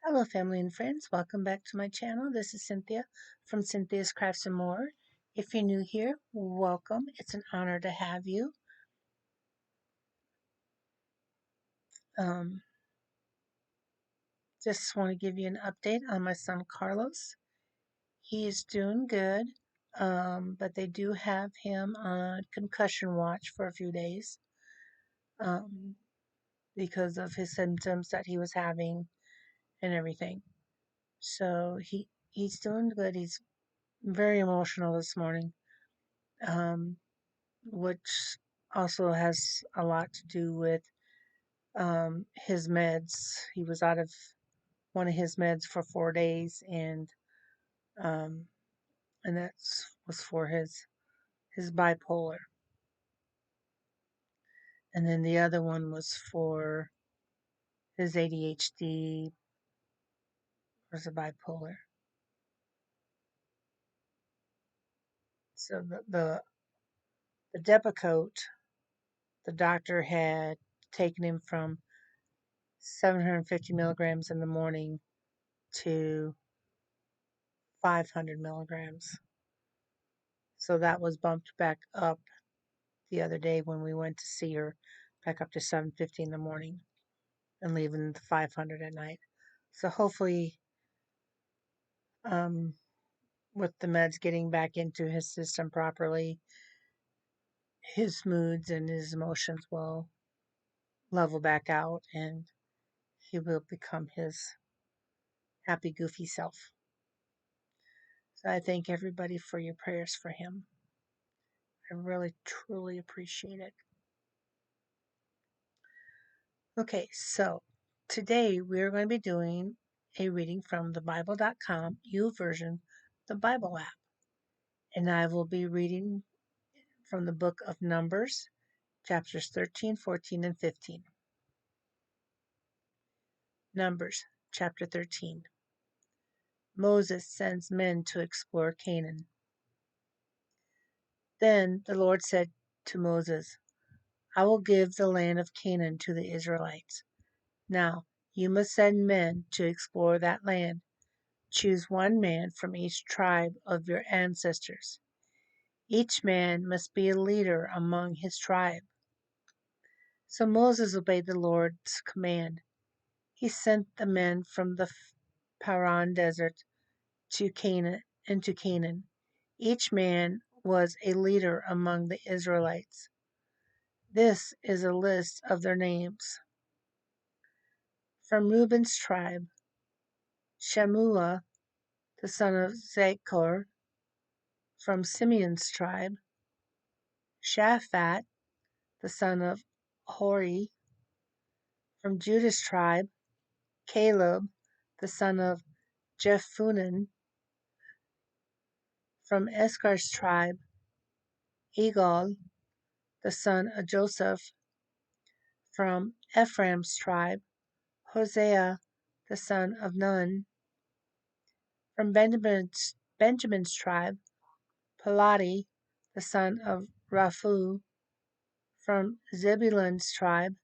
Hello, family and friends. Welcome back to my channel. This is Cynthia from Cynthia's Crafts and More. If you're new here, welcome. It's an honor to have you. Um, just want to give you an update on my son Carlos. He is doing good, but they do have him on concussion watch for a few days um, because of his symptoms that he was having and everything. So he's doing good. He's very emotional this morning. Um, which also has a lot to do with his meds. He was out of one of his meds for 4 days, um, and that was for his bipolar, and then the other one was for his ADHD was a bipolar. So the Depakote, the doctor had taken him from 750 milligrams in the morning to 500 milligrams. So that was bumped back up the other day when we went to see her, back up to 7:50 in the morning and leaving the 500 at night. So hopefully, um, with the meds getting back into his system properly, his moods and his emotions will level back out and he will become his happy, goofy self. So I thank everybody for your prayers for him. I really, truly appreciate it. Okay, so today we're going to be doing a reading from the Bible.com YouVersion, the Bible app. And I will be reading from the book of Numbers, chapters 13, 14, and 15. Numbers, chapter 13. Moses sends men to explore Canaan. Then the Lord said to Moses, I will give the land of Canaan to the Israelites. Now you must send men to explore that land. Choose one man from each tribe of your ancestors. Each man must be a leader among his tribe. So Moses obeyed the Lord's command. He sent the men from the Paran desert to Canaan into Canaan. Each man was a leader among the Israelites. This is a list of their names. From Reuben's tribe, Shammua, the son of Zachor. From Simeon's tribe, Shaphat, the son of Hori. From Judah's tribe, Caleb, the son of Jephunneh. From Issachar's tribe, Igal, the son of Joseph. From Ephraim's tribe, Hosea, the son of Nun. From Benjamin's tribe, Palati, the son of Raphu. From Zebulun's tribe,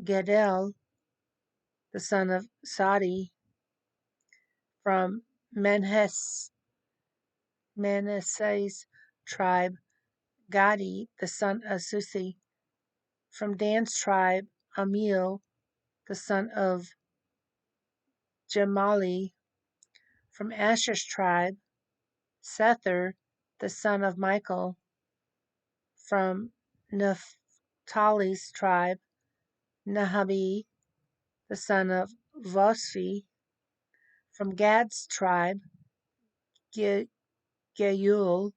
Gedel, the son of Sadi. From Manasseh's tribe, Gadi, the son of Susi. From Dan's tribe, Amiel, the son of Jamali. From Asher's tribe, Sether, the son of Michael. From Naphtali's tribe, Nahabi, the son of Voshi. From Gad's tribe, Geuel,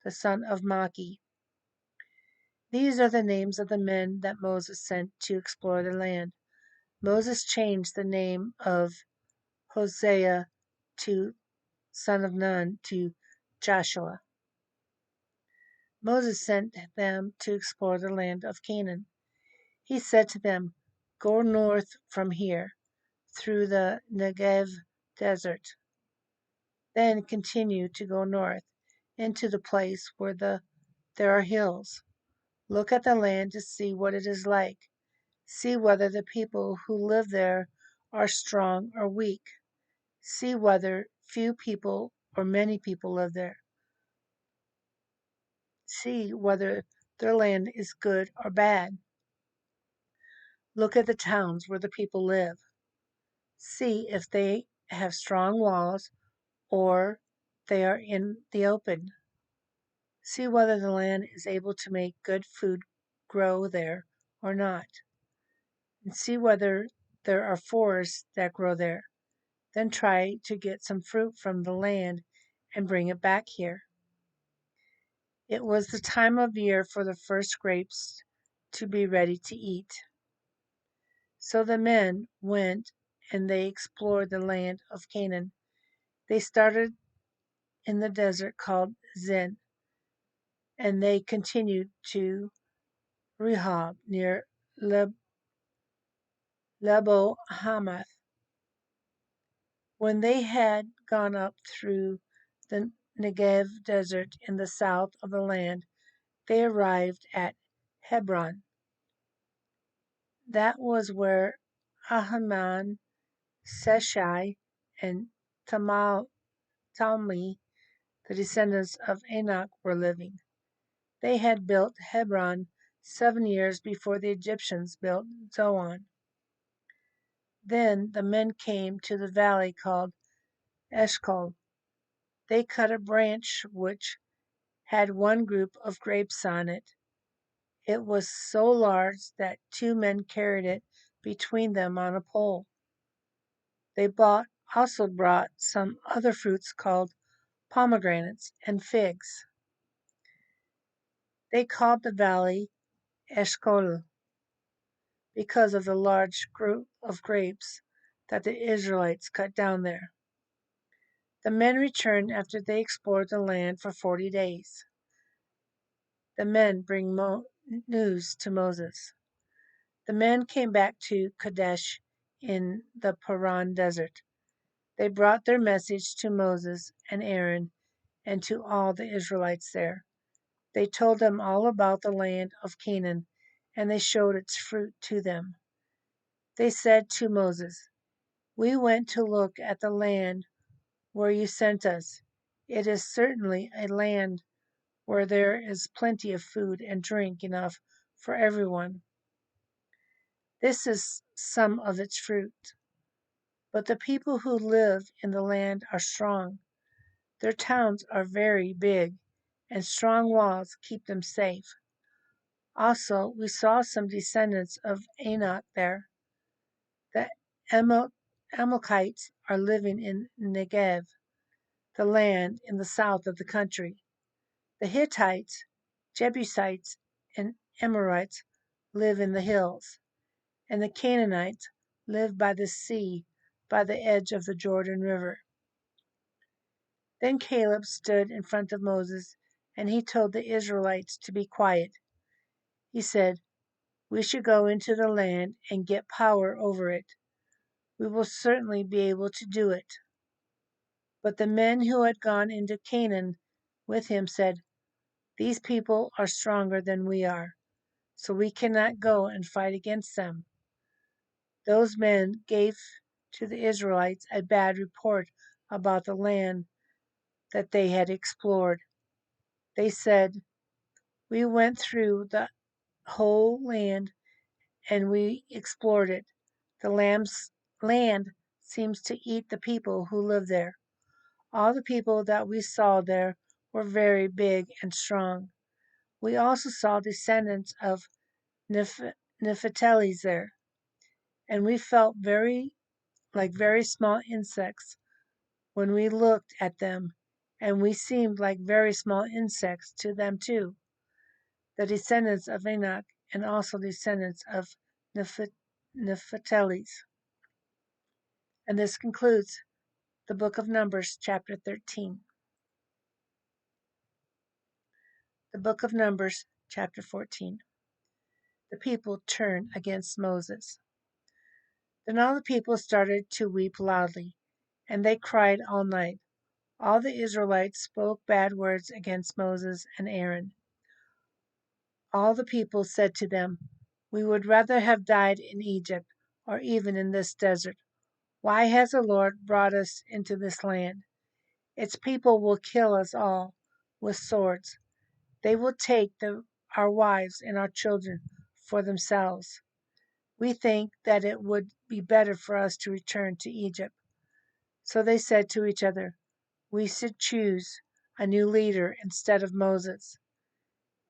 the son of Maki. These are the names of the men that Moses sent to explore the land. Moses changed the name of Hosea to son of Nun to Joshua. Moses sent them to explore the land of Canaan. He said to them, Go north from here, through the Negev desert. Then continue to go north, into the place where there are hills. Look at the land to see what it is like. See whether the people who live there are strong or weak. See whether few people or many people live there. See whether their land is good or bad. Look at the towns where the people live. See if they have strong walls or they are in the open. See whether the land is able to make good food grow there or not. And see whether there are forests that grow there. Then try to get some fruit from the land and bring it back here. It was the time of year for the first grapes to be ready to eat. So the men went and they explored the land of Canaan. They started in the desert called Zin, and they continued to Rehob near Lebo Hamath. When they had gone up through the Negev desert in the south of the land, they arrived at Hebron. That was where Ahiman, Seshai, and Talmi, the descendants of Anak, were living. They had built Hebron 7 years before the Egyptians built Zoan. Then the men came to the valley called Eshcol. They cut a branch which had one group of grapes on it. It was so large that 2 men carried it between them on a pole. They also brought some other fruits called pomegranates and figs. They called the valley Eshcol because of the large group of grapes that the Israelites cut down there. The men returned after they explored the land for 40 days. The men bring news to Moses. The men came back to Kadesh in the Paran desert. They brought their message to Moses and Aaron and to all the Israelites there. They told them all about the land of Canaan, and they showed its fruit to them. They said to Moses, "We went to look at the land where you sent us. It is certainly a land where there is plenty of food and drink enough for everyone. This is some of its fruit. But the people who live in the land are strong. Their towns are very big, and strong walls keep them safe. Also, we saw some descendants of Anak there. The Amalekites are living in Negev, the land in the south of the country. The Hittites, Jebusites, and Amorites live in the hills, and the Canaanites live by the sea, by the edge of the Jordan River." Then Caleb stood in front of Moses, and he told the Israelites to be quiet. He said, "We should go into the land and get power over it. We will certainly be able to do it." But the men who had gone into Canaan with him said, "These people are stronger than we are, so we cannot go and fight against them." Those men gave to the Israelites a bad report about the land that they had explored. They said, "We went through the whole land and we explored it. The land seems to eat the people who live there. All the people that we saw there were very big and strong. We also saw descendants of Nephilims there, and we felt very small insects when we looked at them, and we seemed like very small insects to them too, the descendants of Enoch and also descendants of Nephilims." And this concludes the book of Numbers, chapter 13. The book of Numbers, chapter 14. The people turn against Moses. Then all the people started to weep loudly, and they cried all night. All the Israelites spoke bad words against Moses and Aaron. All the people said to them, "We would rather have died in Egypt or even in this desert. Why has the Lord brought us into this land? Its people will kill us all with swords. They will take our wives and our children for themselves. We think that it would be better for us to return to Egypt. So they said to each other, we should choose a new leader instead of Moses.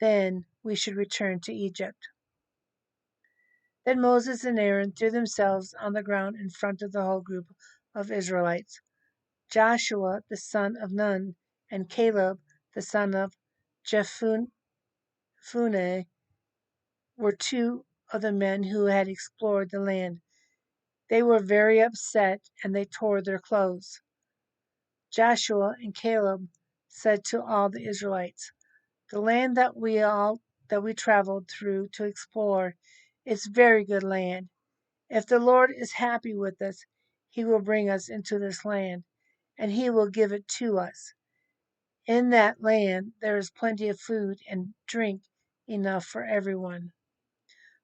Then we should return to Egypt. Then Moses and Aaron threw themselves on the ground in front of the whole group of Israelites. Joshua the son of Nun and Caleb the son of Jephunneh were two of the men who had explored the land. They were very upset and they tore their clothes. Joshua and Caleb said to all the Israelites, the land that we traveled through to explore is very good land. If the Lord is happy with us, he will bring us into this land, and he will give it to us. In that land there is plenty of food and drink enough for everyone.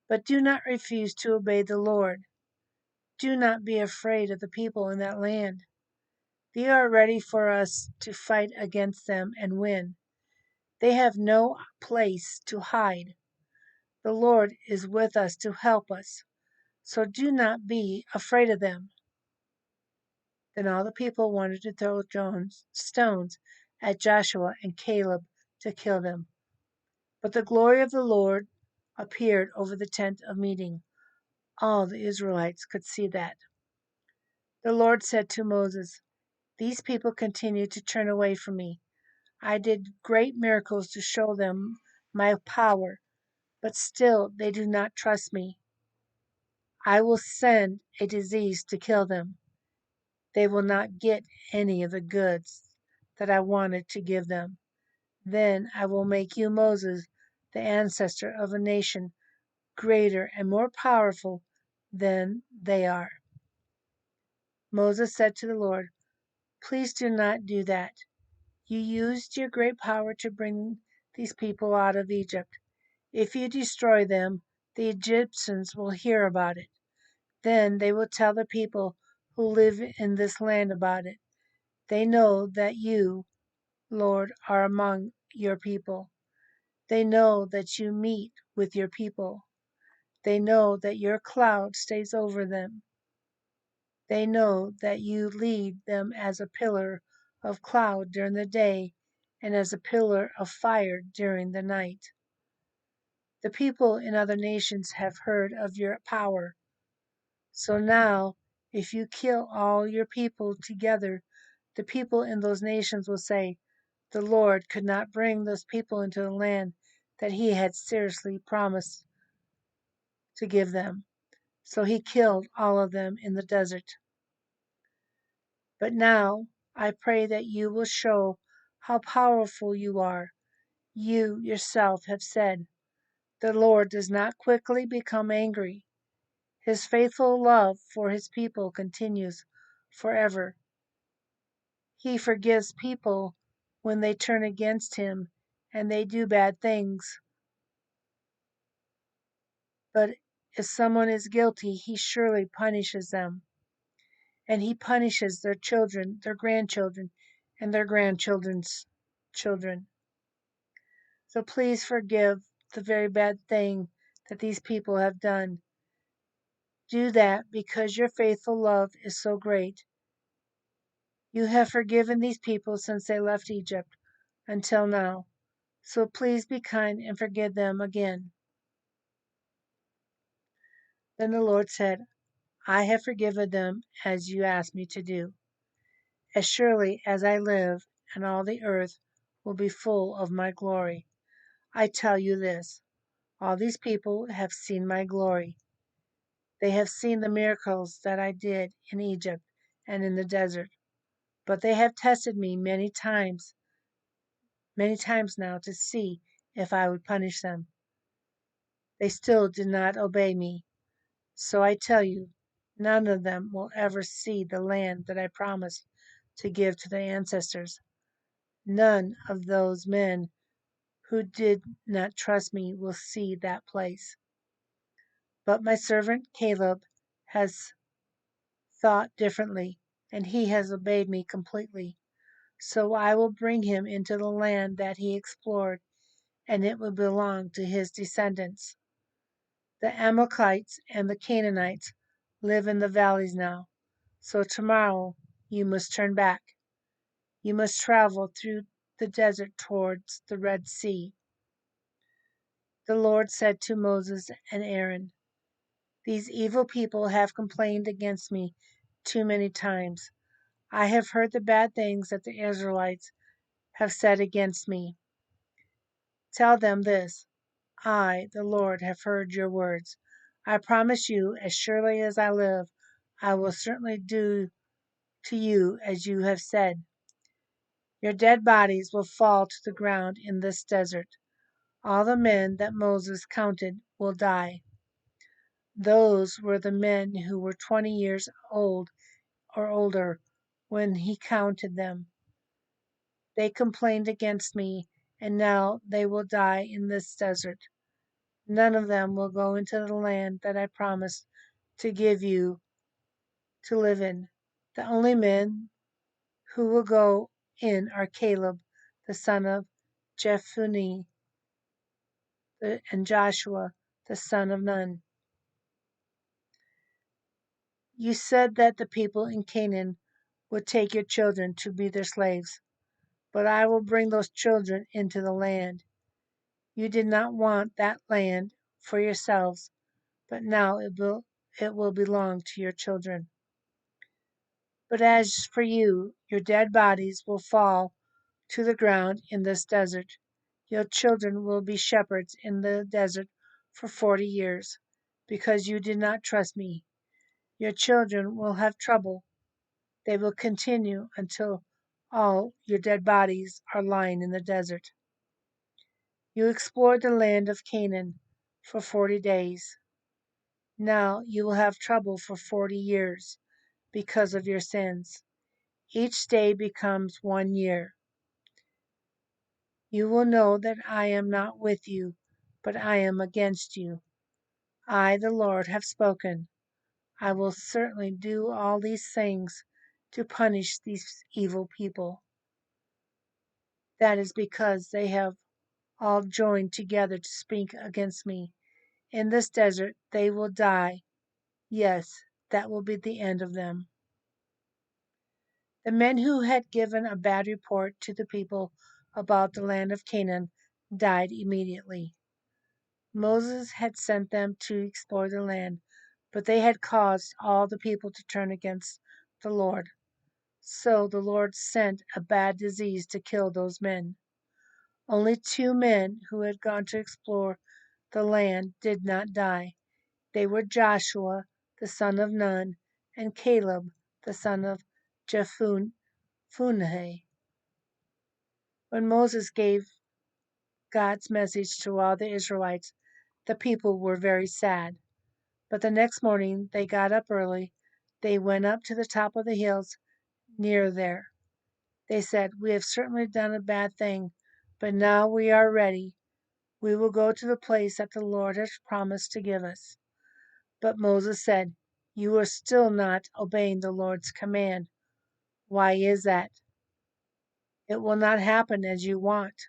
But do not refuse to obey the Lord. Do not be afraid of the people in that land. They are ready for us to fight against them and win. They have no place to hide. The Lord is with us to help us, so do not be afraid of them. Then all the people wanted to throw stones at Joshua and Caleb to kill them. But the glory of the Lord appeared over the tent of meeting. All the Israelites could see that. The Lord said to Moses, these people continue to turn away from me. I did great miracles to show them my power, but still they do not trust me. I will send a disease to kill them. They will not get any of the goods that I wanted to give them. Then I will make you, Moses, the ancestor of a nation greater and more powerful than they are. Moses said to the Lord, please do not do that. You used your great power to bring these people out of Egypt. If you destroy them, the Egyptians will hear about it. Then they will tell the people who live in this land about it. They know that you, Lord, are among your people. They know that you meet with your people. They know that your cloud stays over them. They know that you lead them as a pillar of cloud during the day and as a pillar of fire during the night. The people in other nations have heard of your power. So now, if you kill all your people together, the people in those nations will say, the Lord could not bring those people into the land that he had seriously promised to give them. So he killed all of them in the desert. But now I pray that you will show how powerful you are. You yourself have said, the Lord does not quickly become angry. His faithful love for his people continues forever. He forgives people when they turn against him and they do bad things. But if someone is guilty, he surely punishes them. And he punishes their children, their grandchildren, and their grandchildren's children. So please forgive the very bad thing that these people have done. Do that because your faithful love is so great. You have forgiven these people since they left Egypt until now. So please be kind and forgive them again. Then the Lord said, I have forgiven them as you asked me to do. As surely as I live, and all the earth will be full of my glory. I tell you this, all these people have seen my glory. They have seen the miracles that I did in Egypt and in the desert, but they have tested me many times now to see if I would punish them. They still did not obey me. So I tell you, none of them will ever see the land that I promised to give to their ancestors. None of those men who did not trust me will see that place. But my servant Caleb has thought differently, and he has obeyed me completely. So I will bring him into the land that he explored, and it will belong to his descendants. The Amalekites and the Canaanites live in the valleys now, so tomorrow you must turn back. You must travel through the desert towards the Red Sea. The Lord said to Moses and Aaron, "These evil people have complained against me too many times. I have heard the bad things that the Israelites have said against me. Tell them this: I, the Lord, have heard your words. I promise you, as surely as I live, I will certainly do to you as you have said. Your dead bodies will fall to the ground in this desert. All the men that Moses counted will die. Those were the men who were 20 years old or older when he counted them. They complained against me, and now they will die in this desert. None of them will go into the land that I promised to give you to live in. The only men who will go in are Caleb, the son of Jephunneh, and Joshua, the son of Nun. You said that the people in Canaan would take your children to be their slaves, but I will bring those children into the land. You did not want that land for yourselves, but now it will belong to your children. But as for you, your dead bodies will fall to the ground in this desert. Your children will be shepherds in the desert for 40 years, because you did not trust me. Your children will have trouble. They will continue until all your dead bodies are lying in the desert. You explored the land of Canaan for 40 days. Now you will have trouble for 40 years because of your sins. Each day becomes 1 year. You will know that I am not with you, but I am against you. I, the Lord, have spoken. I will certainly do all these things to punish these evil people. That is because they have all joined together to speak against me. In this desert they will die. Yes, that will be the end of them. The men who had given a bad report to the people about the land of Canaan died immediately. Moses had sent them to explore the land, but they had caused all the people to turn against the Lord. So the Lord sent a bad disease to kill those men. Only 2 men who had gone to explore the land did not die. They were Joshua, the son of Nun, and Caleb, the son of Jephunneh. When Moses gave God's message to all the Israelites, the people were very sad. But the next morning they got up early. They went up to the top of the hills near there. They said, "We have certainly done a bad thing, but now we are ready. We will go to the place that the Lord has promised to give us." But Moses said, "You are still not obeying the Lord's command. Why is that? It will not happen as you want.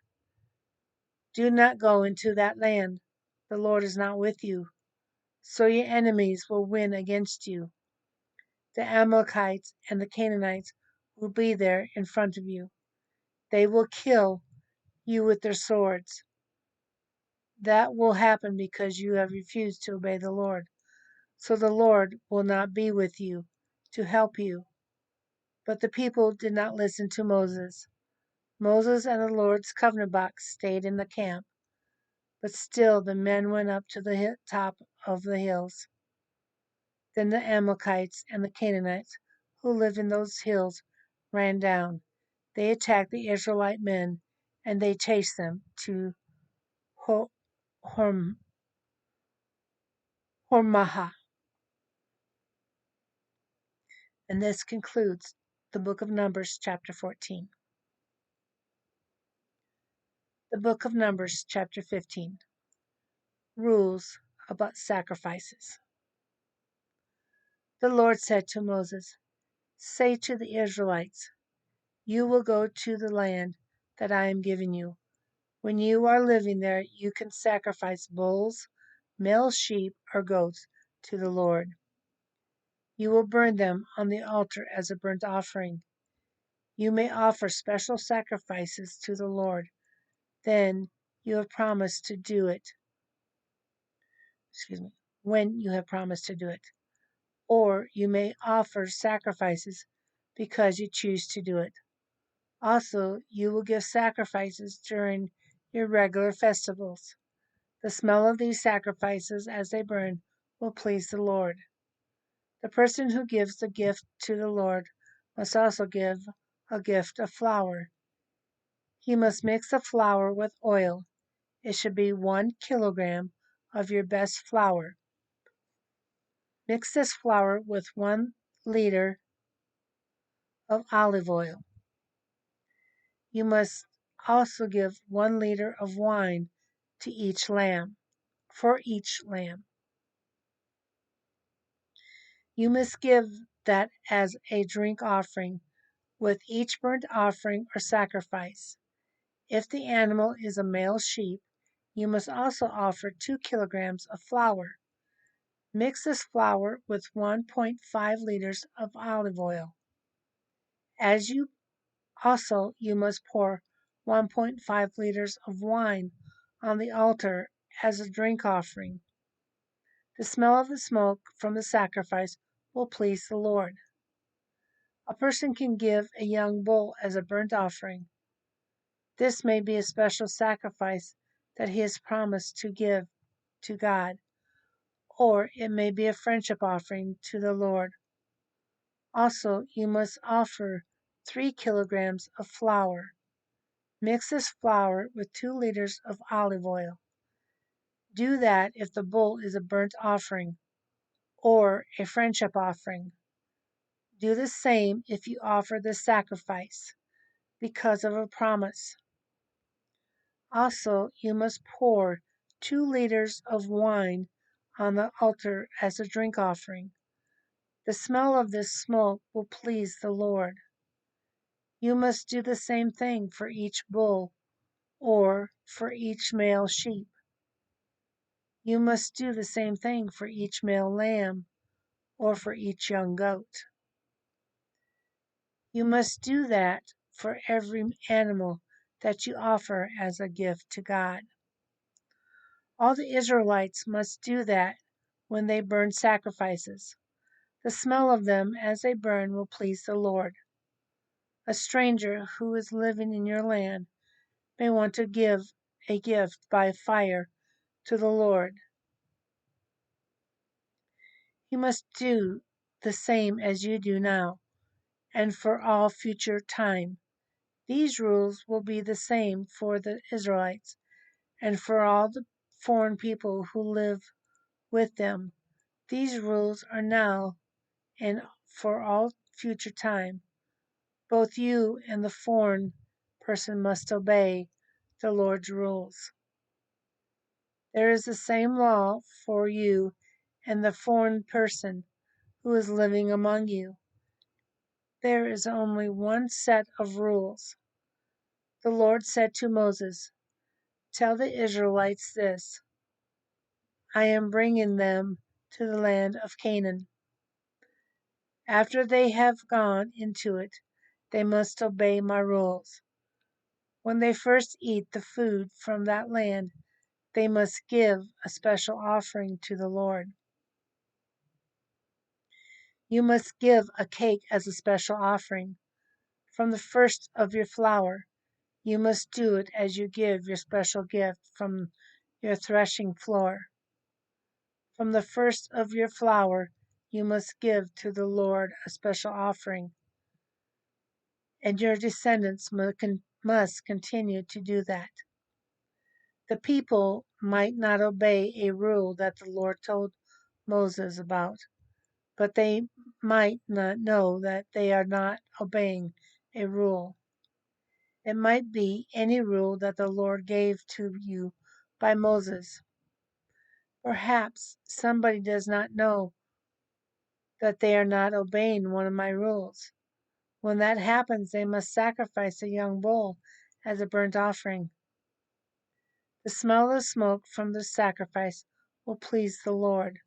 Do not go into that land. The Lord is not with you, so your enemies will win against you. The Amalekites and the Canaanites will be there in front of you. They will kill you with their swords. That will happen because you have refused to obey the Lord. So the Lord will not be with you to help you." But the people did not listen to Moses. Moses and the Lord's covenant box stayed in the camp, but still the men went up to the top of the hills. Then the Amalekites and the Canaanites who lived in those hills ran down. They attacked the Israelite men, and they chased them to Hormah. And this concludes the book of Numbers, chapter 14. The book of Numbers, chapter 15. Rules about sacrifices. The Lord said to Moses, "Say to the Israelites, you will go to the land that I am giving you. When you are living there, you can sacrifice bulls, male sheep, or goats to the Lord. You will burn them on the altar as a burnt offering. You may offer special sacrifices to the Lord. Then you have promised to do it. Excuse me. When you have promised to do it. Or you may offer sacrifices because you choose to do it. Also, you will give sacrifices during your regular festivals. The smell of these sacrifices as they burn will please the Lord. The person who gives the gift to the Lord must also give a gift of flour. He must mix the flour with oil. It should be 1 kilogram of your best flour. Mix this flour with 1 liter of olive oil. You must also give 1 liter of wine to each lamb, for each lamb. You must give that as a drink offering with each burnt offering or sacrifice. If the animal is a male sheep, you must also offer 2 kilograms of flour. Mix this flour with 1.5 liters of olive oil. As you you must pour 1.5 liters of wine on the altar as a drink offering. The smell of the smoke from the sacrifice will please the Lord. A person can give a young bull as a burnt offering. This may be a special sacrifice that he has promised to give to God, or it may be a friendship offering to the Lord. Also, you must offer 3 kilograms of flour. Mix this flour with 2 liters of olive oil. Do that if the bull is a burnt offering or a friendship offering. Do the same if you offer the sacrifice because of a promise. Also, you must pour 2 liters of wine on the altar as a drink offering. The smell of this smoke will please the Lord. You must do the same thing for each bull or for each male sheep. You must do the same thing for each male lamb or for each young goat. You must do that for every animal that you offer as a gift to God. All the Israelites must do that when they burn sacrifices. The smell of them as they burn will please the Lord. A stranger who is living in your land may want to give a gift by fire to the Lord. He must do the same as you do now, and for all future time. These rules will be the same for the Israelites and for all the foreign people who live with them. These rules are now and for all future time. Both you and the foreign person must obey the Lord's rules. There is the same law for you and the foreign person who is living among you. There is only one set of rules. The Lord said to Moses, "Tell the Israelites this: I am bringing them to the land of Canaan. After they have gone into it, they must obey my rules. When they first eat the food from that land, they must give a special offering to the Lord. You must give a cake as a special offering. From the first of your flour, you must do it as you give your special gift from your threshing floor. From the first of your flour, you must give to the Lord a special offering, and your descendants must continue to do that." The people might not obey a rule that the Lord told Moses about, but they might not know that they are not obeying a rule. It might be any rule that the Lord gave to you by Moses. Perhaps somebody does not know that they are not obeying one of my rules. When that happens, they must sacrifice a young bull as a burnt offering. The smell of smoke from the sacrifice will please the Lord.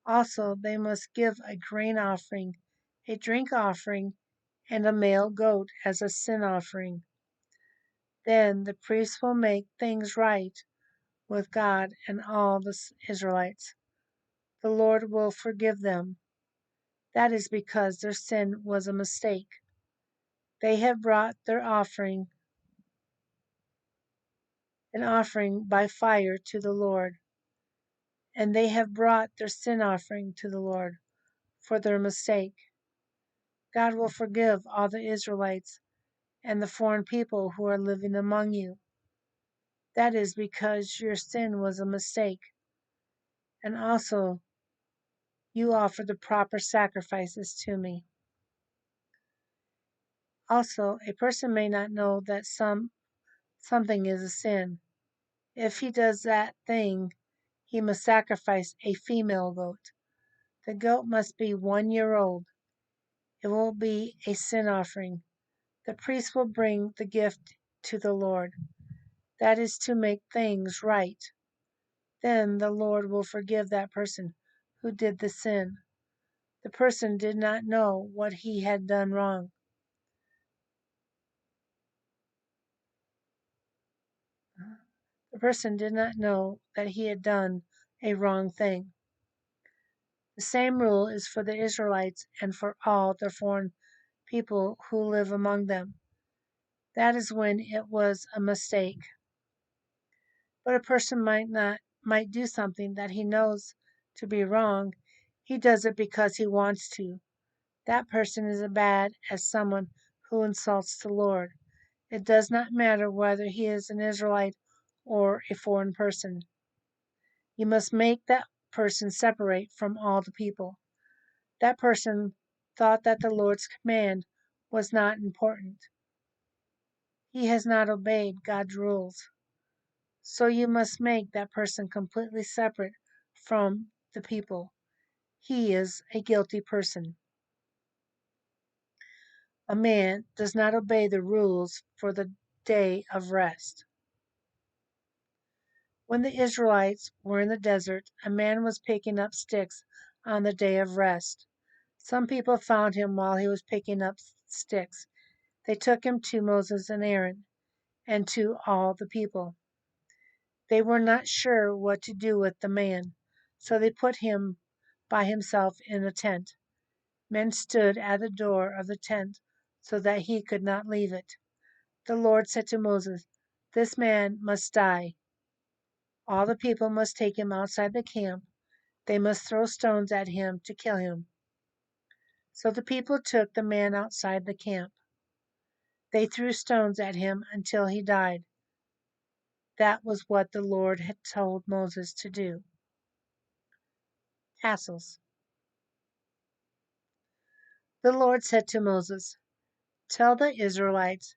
Also, they must give a grain offering, a drink offering, and a male goat as a sin offering. Then the priest will make things right with God and all the Israelites. The Lord will forgive them. That is because their sin was a mistake. They have brought their offering, an offering by fire to the Lord, and they have brought their sin offering to the Lord for their mistake. God will forgive all the Israelites and the foreign people who are living among you. That is because your sin was a mistake, and also you offer the proper sacrifices to me. Also, a person may not know that something is a sin. If he does that thing, he must sacrifice a female goat. The goat must be 1 year old. It will be a sin offering. The priest will bring the gift to the Lord. That is to make things right. Then the Lord will forgive that person who did the sin. The person did not know what he had done wrong. The person did not know that he had done a wrong thing. The same rule is for the Israelites and for all the foreign people who live among them. That is when it was a mistake. But a person might do something that he knows to be wrong. He does it because he wants to. That person is as bad as someone who insults the Lord. It does not matter whether he is an Israelite or a foreign person. You must make that person separate from all the people. That person thought that the Lord's command was not important. He has not obeyed God's rules. So you must make that person completely separate from the people. He is a guilty person. A man does not obey the rules for the day of rest. When the Israelites were in the desert, a man was picking up sticks on the day of rest. Some people found him while he was picking up sticks. They took him to Moses and Aaron and to all the people. They were not sure what to do with the man, so they put him by himself in a tent. Men stood at the door of the tent so that he could not leave it. The Lord said to Moses, "This man must die. All the people must take him outside the camp. They must throw stones at him to kill him." So the people took the man outside the camp. They threw stones at him until he died. That was what the Lord had told Moses to do. Tassels. The Lord said to Moses, "Tell the Israelites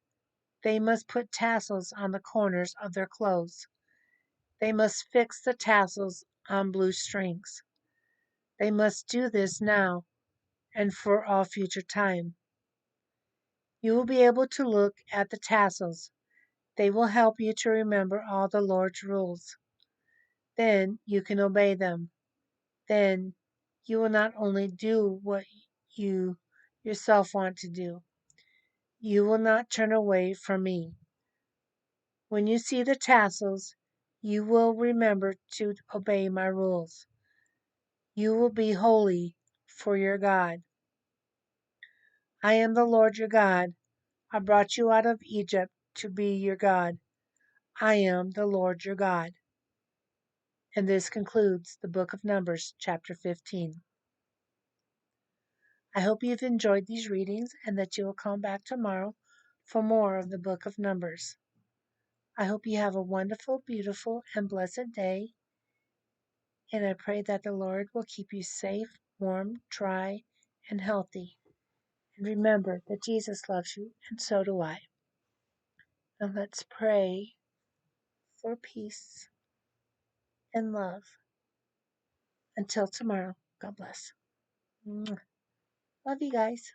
they must put tassels on the corners of their clothes. They must fix the tassels on blue strings. They must do this now and for all future time. You will be able to look at the tassels. They will help you to remember all the Lord's rules. Then you can obey them. Then you will not only do what you yourself want to do, you will not turn away from me. When you see the tassels, you will remember to obey my rules. You will be holy for your God. I am the Lord your God. I brought you out of Egypt to be your God. I am the Lord your God." And this concludes the book of Numbers, chapter 15. I hope you've enjoyed these readings and that you will come back tomorrow for more of the book of Numbers. I hope you have a wonderful, beautiful, and blessed day, and I pray that the Lord will keep you safe, warm, dry, and healthy. And remember that Jesus loves you, and so do I. And let's pray for peace and love. Until tomorrow, God bless. Mwah. Love you guys.